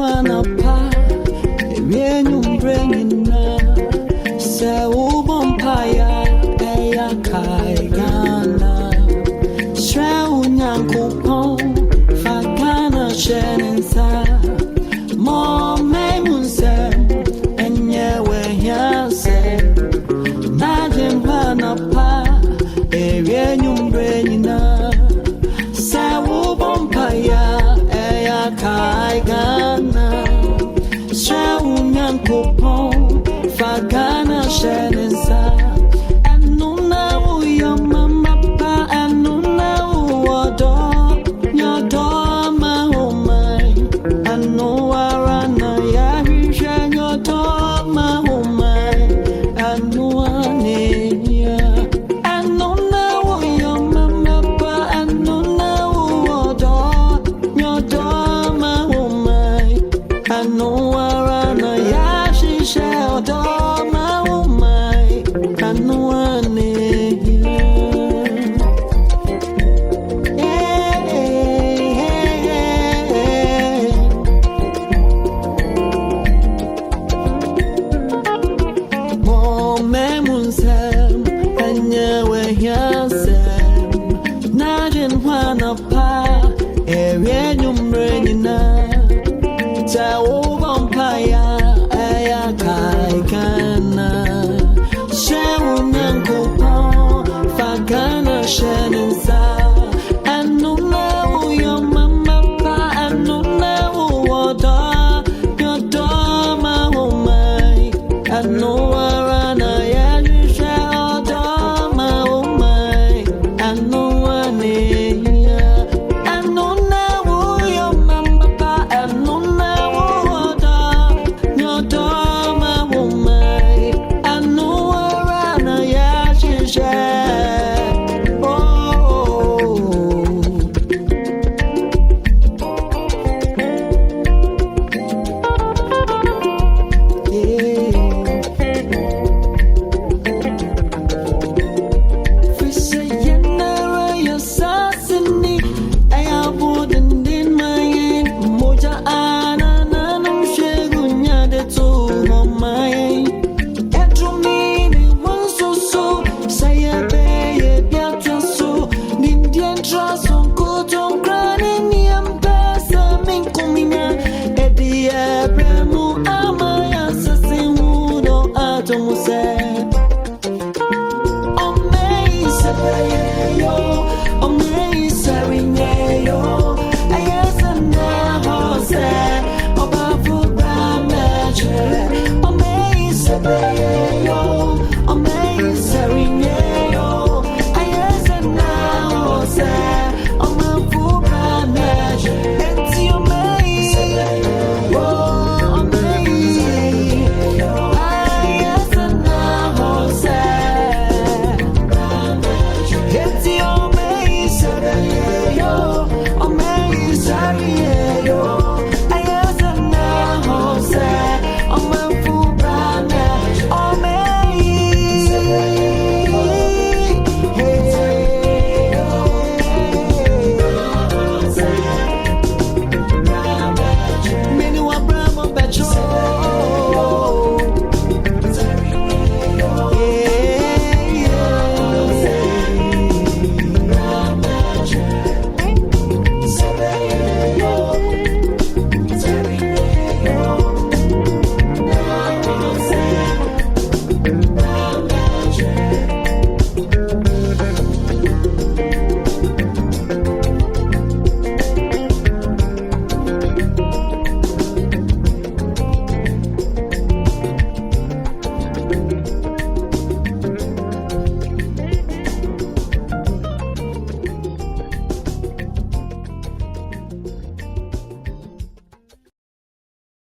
wanna pa, when you bring in say ubompaya, eya kaigana, shrew nyankupon, fagana shenensa, more memunsem, and yewe yanse, najin wanna pa, when you bring in say ubompaya, eya kaigana. Shawunyan kupon, fagana shenensa. Anuna uya mama pa, anuna uodo, nyodo mahumai. Anuarana ya hisha nyodo mahumai. Anuania. Anuna uya mama pa, anuna uodo, nyodo mahumai. Anuarana ya shisha odoma umai anuane mo memunsem anyewe yansem najin wana pa ewe nyumrenina Tao vampire, aya kaikana. Shewunyan kupon, fagana shenensa. Anuna uyo mama pa, anuna uoda, yodo mahumai. Anuarana yajisha odo mahumai. Anuane. Trust on good on crying in the ambassador, min kumina, Eddie Abramo.